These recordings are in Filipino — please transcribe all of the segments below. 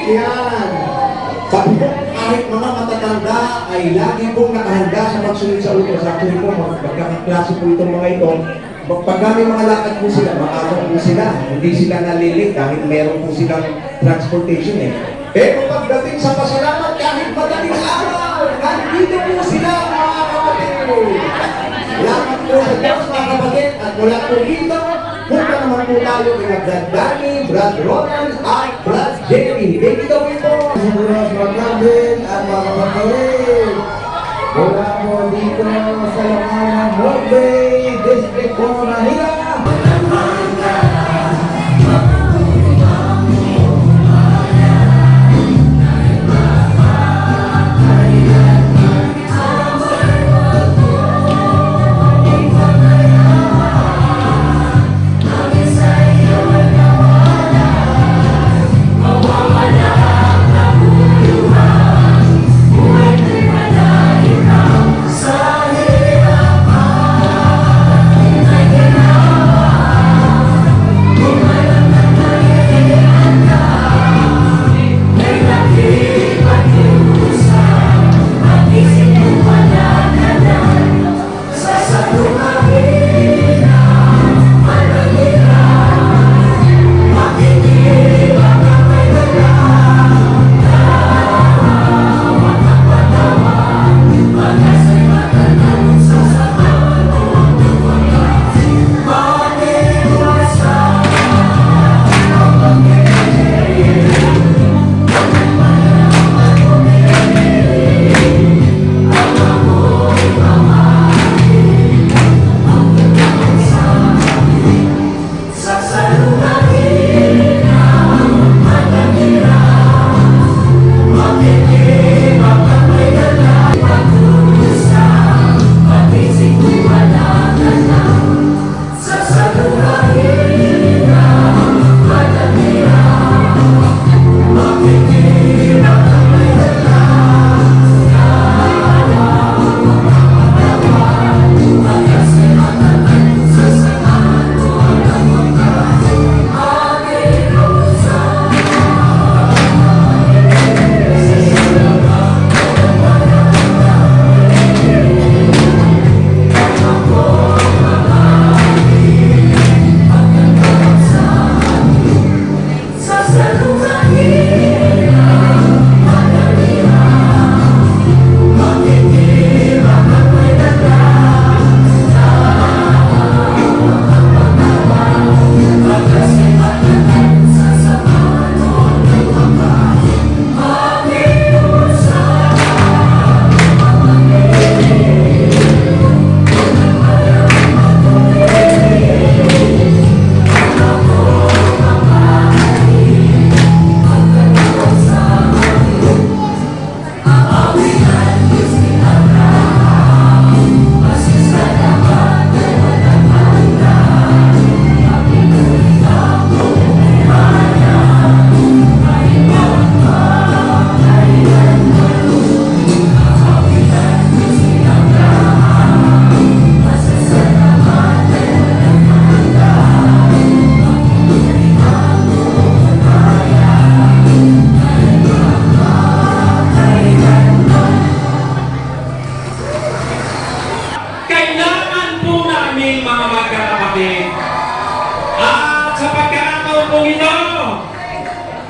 Yan. Sabi po, kahit mga matatanda ay lagi pong nakahanda sa pagsunod sa utos. Actually po, magkakaklase po itong mga ito. Pag may mga lakad po sila, makakot po sila. Hindi sila nalilig dahil meron po silang transportation eh. Pero pagdating sa pasalamat, kahit madaling araw, nandito po sila mga kapatid. Salamat po sa Diyos mga kapatid. At mula po dito, punta naman po tayo kina Brad Danny, Brad Ronald, at Brad Jerry. Thank you daw po. Sigurado magkabin at mga kapatid. Mula po dito sa laman ng North Bay District po Manila.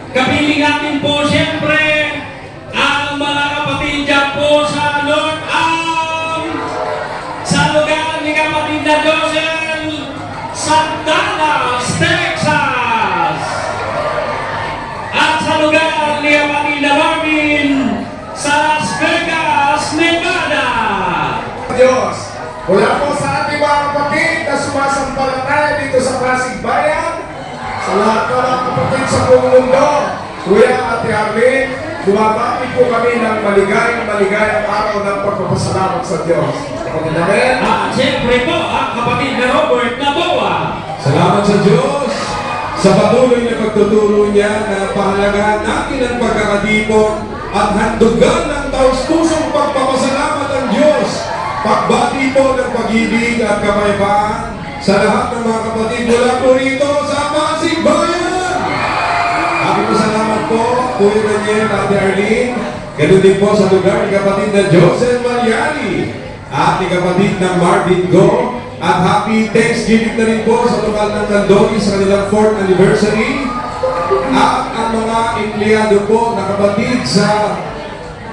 Kapiling natin po siyempre ang mga kapatid dyan po sa North sa lugar ni kapatid na Joseph sa Dallas, Texas, at sa lugar ni kapatid na Marvin sa Las Vegas, Nevada. Diyos, mula po sa ating mga kapatid na sumasampalataya dito sa Pasig Bayan, sa lahat ng mga kapatid sa buong mundo, Kuya at Arlene, bumabati po kami ng maligayang araw ng pagpapasalamat sa Diyos. Kapatid namin. At siyempre po, ang kapatid na Robert Naboa. Salamat sa Diyos sa patuloy na pagtuturo niya na pahalagahan natin ang pagkakatipon at handugan ng taus-pusong pagpapasalamat ang Diyos. Pagbati po ng pag-ibig at kapayapaan sa lahat ng mga kapatid mula po rito sa Pasig Bayan. Salamat po Kuya Daniel, Ate Arlene. Ganun din po sa lugar ni kapatid na Joseph Malyari at ni kapatid na Marvin Go. At happy Thanksgiving na rin po sa lokal ng Candoni sa kanilang 4th anniversary. At ang mga empleyado po na kapatid sa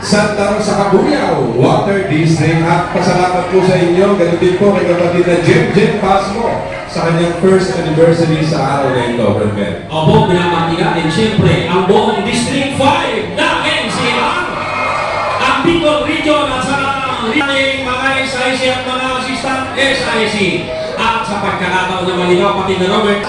Santa Rosa Cabuyao Water District. At pasalamat po sa inyo. Ganun din po kay kapatid na Jem Pasmo sa kanyang 1st anniversary sa araw na ito, Brother. Opo, binamati natin siyempre ang buong District 5 na NCR, ang Bicol Region at sa mga SIC at mga assistant SIC. At sa pagkakataon na malinaw, pati na Robert,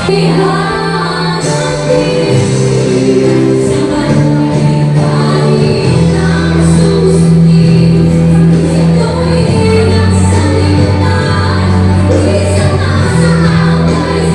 Behind the scenes, somebody dying on Susie. Going on Sunday night, please somehow guys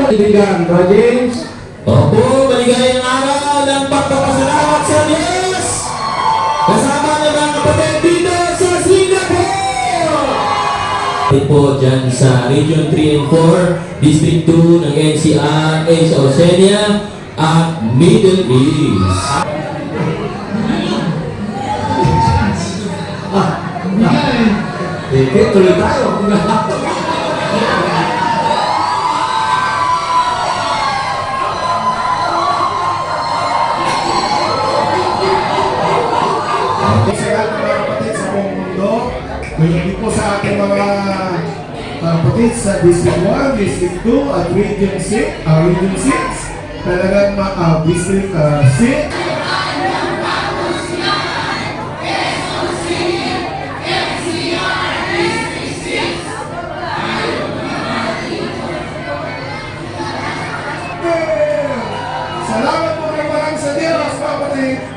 Kaibigan, Bro James. Opo, maligayang araw ng pagpapasalamat sa Diyos! Kasama ng mga kapatid dito sa Singapore! Ito po dyan sa Region 3 and 4, District 2 ng NCR, Asia Oceania at Middle East. Sige, tuloy tayo. Sa mga kapatid sa buong mundo, hindi po sa ating mga kapatid sa District 1, District 2, at Region 6, talagang District 6. Salamat po ng marami sa Diyos, kapatid.